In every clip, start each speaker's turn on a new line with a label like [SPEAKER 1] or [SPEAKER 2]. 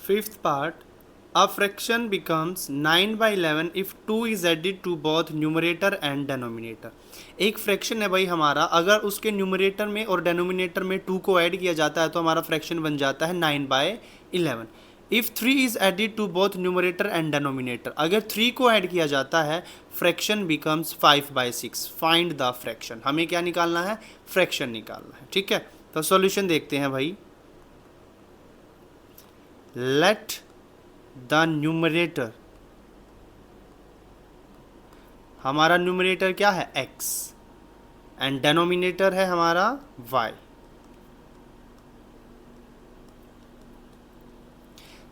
[SPEAKER 1] Fifth part, a fraction becomes 9 by 11 if 2 is added to both numerator and denominator. एक fraction है भाई हमारा, अगर उसके न्यूमरेटर में और डेनोमिनेटर में 2 को ऐड किया जाता है तो हमारा फ्रैक्शन बन जाता है 9 by 11. If 3 is added to both numerator and denominator, अगर 3 को ऐड किया जाता है fraction becomes 5 by 6. Find the fraction, हमें क्या निकालना है, फ्रैक्शन निकालना है. ठीक है, तो सॉल्यूशन देखते हैं भाई. लेट द न्यूमरेटर, हमारा न्यूमरेटर क्या है x एंड डेनोमिनेटर है हमारा y.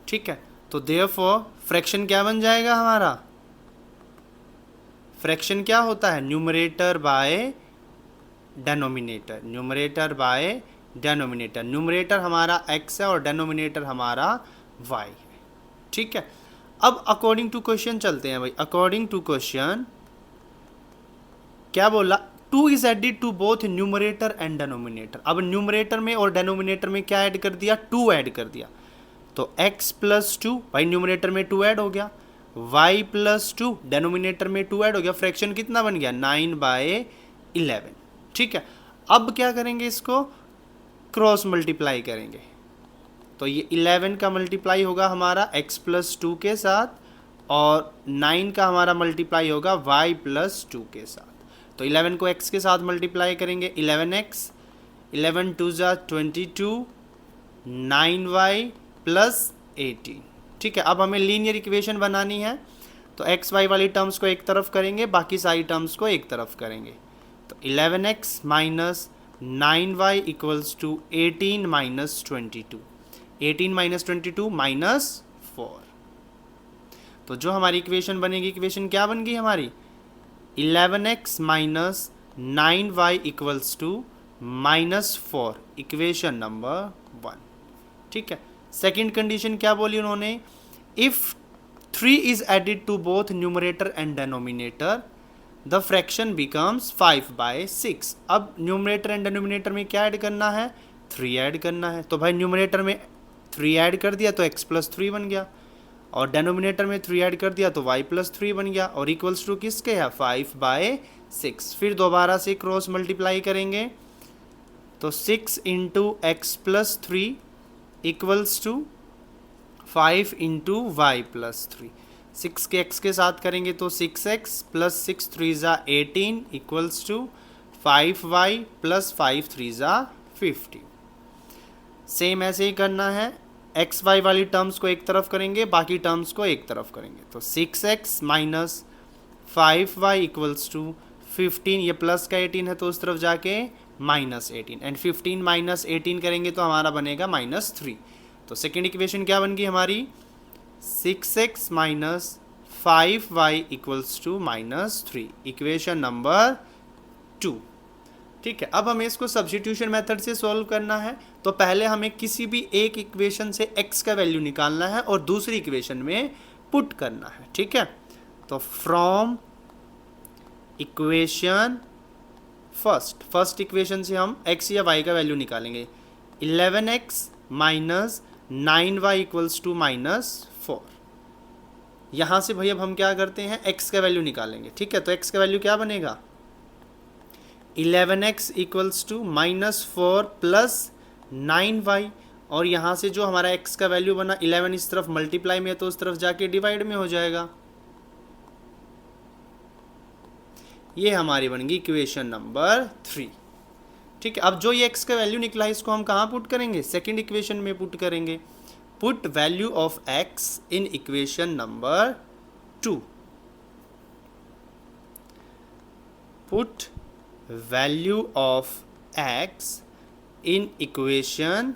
[SPEAKER 1] ठीक है, तो देयरफॉर फ्रैक्शन क्या बन जाएगा हमारा, फ्रैक्शन क्या होता है, numerator bye denominator, numerator bye denominator. Numerator हमारा x है और डेनोमिनेटर हमारा y है. ठीक है, अब अकॉर्डिंग टू क्वेश्चन चलते हैं भाई. अकॉर्डिंग टू क्वेश्चन क्या बोला, 2 is added to both numerator and denominator. अब न्यूमरेटर में और डेनोमिनेटर में क्या ऐड कर दिया, 2 ऐड कर दिया. तो x प्लस 2, भाई न्यूमरेटर में 2 ऐड हो गया, y प्लस 2, डेनोमिनेटर में 2 ऐड हो गया. फ्रैक्शन कितना बन गया, 9 बाय 11. ठीक है, अब क्या करेंगे, इसको क्रॉस मल्टीप्लाई करेंगे. तो ये 11 का मल्टीप्लाई होगा हमारा x प्लस 2 के साथ और 9 का हमारा मल्टीप्लाई होगा y प्लस 2 के साथ. तो 11 को x के साथ मल्टीप्लाई करेंगे, 11x, 11 2 जा 22, 9y प्लस 18. ठीक है, अब हमें लीनियर इक्वेशन बनानी है तो एक्स वाई वाली टर्म्स को एक तरफ करेंगे, बाकी सारी टर्म्स को एक तरफ करेंगे. तो 11x minus 9y equals to 18 minus 22, 18 minus 22 minus 4. तो जो हमारी इक्वेशन बनेगी, इक्वेशन क्या बन गई हमारी, 11x minus 9y equals to minus 4, equation number 1. ठीक है, सेकेंड कंडीशन क्या बोली उन्होंने, if 3 is added to both numerator and denominator the fraction becomes 5 by 6. अब न्यूमरेटर एंड डेनोमिनेटर में क्या ऐड करना है, 3 ऐड करना है. तो भाई न्यूमरेटर में 3 ऐड कर दिया तो x प्लस 3 बन गया, और डेनोमिनेटर में 3 ऐड कर दिया तो y प्लस 3 बन गया, और इक्वल्स टू किसके है, 5 बाय 6. फिर दोबारा से क्रॉस मल्टीप्लाई करेंगे तो 6 into x plus 3 equals to 5 into y plus 3. 6 के x के साथ करेंगे तो 6x प्लस 6 3 ज़ा 18 इक्वल्स टू 5y प्लस 5 3 ज़ा 50. सेम ऐसे ही करना है, एक्स वाई वाली टर्म्स को एक तरफ करेंगे, बाकी टर्म्स को एक तरफ करेंगे. तो 6x minus 5y equals to 15, ये प्लस का 18 है तो उस तरफ जाके माइनस 18, एंड 15 माइनस 18 करेंगे तो हमारा बनेगा माइनस 3. तो सेकेंड इक्वेशन क्या बन गई हमारी, 6x minus 5y equals to minus 3, equation number 2. ठीक है, अब हमें इसको सब्स्टिट्यूशन मेथड से सॉल्व करना है. तो पहले हमें किसी भी एक इक्वेशन से x का वैल्यू निकालना है और दूसरी इक्वेशन में पुट करना है. ठीक है, तो फ्रॉम इक्वेशन फर्स्ट इक्वेशन से हम x या y का वैल्यू निकालेंगे. 11x minus 9y equals to minus 4. यहाँ से भाई अब हम क्या करते हैं, x का वैल्यू निकालेंगे. ठीक है, तो x का वैल्यू क्या बनेगा, 11x equals to minus 4 plus 9y, और यहाँ से जो हमारा x का वैल्यू बना 11 इस तरफ मल्टीप्लाई में है तो उस तरफ जाके डिवाइड में हो जाएगा. ये हमारी बन गई इक्वेशन नंबर 3. ठीक है, अब जो ये x का वैल्यू निकला है इसको हम कहाँ पुट करेंगे, सेकंड इक्वेशन में पुट करेंगे. Put value of x in equation number 2. Put value of x in equation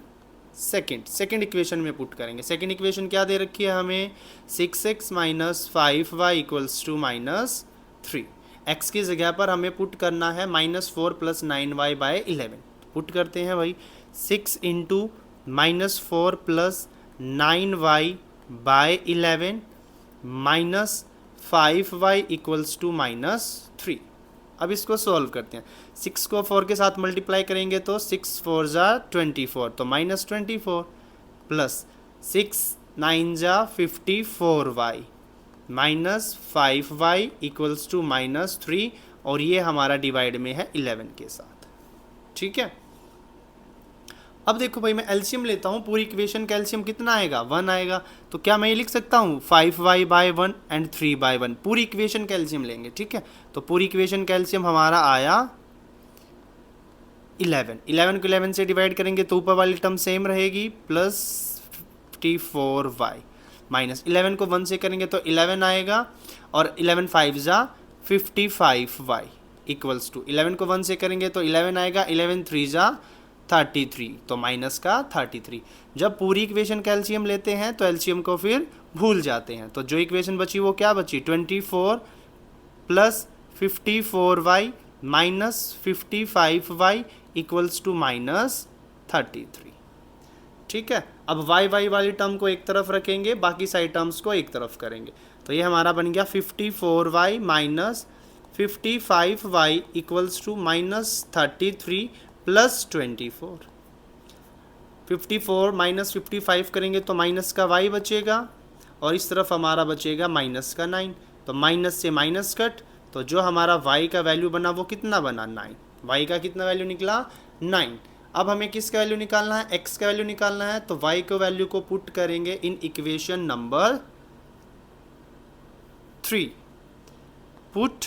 [SPEAKER 1] second equation में पुट करेंगे. सेकेंड इक्वेशन क्या दे रखी है हमें, 6x minus 5y equals to minus 3. x की जगह पर हमें पुट करना है minus 4 plus 9y by 11. Put करते हैं भाई, 6 into minus 4 plus 9y by 11 minus 5y equals to minus 3. अब इसको सॉल्व करते हैं। 6 को 4 के साथ मल्टीप्लाई करेंगे तो 6 4 ज़ा 24, तो -24 प्लस 6 9 जा 54y minus 5y equals to -3, और ये हमारा डिवाइड में है 11 के साथ। ठीक है, अब देखो भाई मैं एलसीएम लेता हूँ, पूरी इक्वेशन का एलसीएम कितना आएगा 1 आएगा। तो क्या मैं ये लिख सकता हूँ 5y/1 एंड 3/1, पूरी इक्वेशन का एलसीएम लेंगे। ठीक है, तो पूरी इक्वेशन का एलसीएम हमारा आया 11 को 11 से डिवाइड करेंगे तो ऊपर वाली टर्म सेम रहेगी, प्लस 54y माइनस 11 को 1 से करेंगे तो 11 आएगा, और 11 5 जा 55y इक्वल्स टू 11 को 1 से करेंगे तो 11 आएगा, 11 3 जा 33, तो माइनस का 33। जब पूरी इक्वेशन का एलसीएम लेते हैं तो एलसीएम को फिर भूल जाते हैं, तो जो इक्वेशन बची वो क्या बची 24 plus 54y minus 55y equals to -33। ठीक है, अब y वाली टर्म को एक तरफ रखेंगे, बाकी सारी टर्म्स को एक तरफ करेंगे, तो ये हमारा बन गया 54y minus 55y equals to -33 plus 24। 54 minus 55 करेंगे तो माइनस का y बचेगा, और इस तरफ हमारा बचेगा माइनस का 9, तो माइनस से माइनस कट, तो जो हमारा y का वैल्यू बना वो कितना बना 9, y का कितना वैल्यू निकला 9। अब हमें किसका वैल्यू निकालना है, x का वैल्यू निकालना है, तो y को वैल्यू को पुट करेंगे इन equation number 3। Put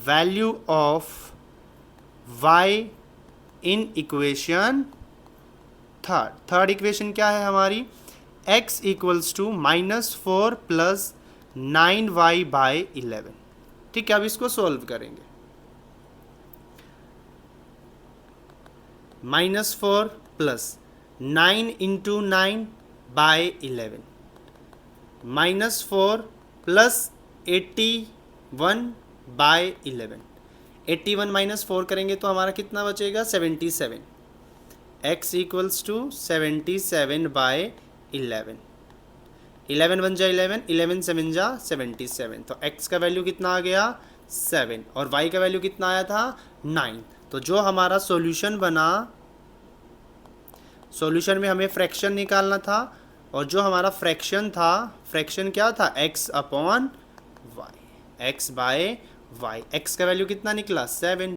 [SPEAKER 1] value of y in equation third equation क्या है हमारी, x equals to -4 plus 9y/11। ठीक है, अब इसको सोल्व करेंगे। -4 प्लस 9 इंटू 9/11 -4 प्लस 81/11, 81 माइनस 4 करेंगे तो हमारा कितना बचेगा 77, x इक्वल्स टू 77/11, 11 1 जा 11, 11 7 जा 77, तो x का वैल्यू कितना आ गया 7, और y का वैल्यू कितना आया था 9। तो जो हमारा सॉल्यूशन बना, सॉल्यूशन में हमें फ्रैक्शन निकालना था, और जो हमारा फ्रैक्शन था, फ्रैक्शन क्या था x/y, x/y, x का वैल्यू कितना निकला 7।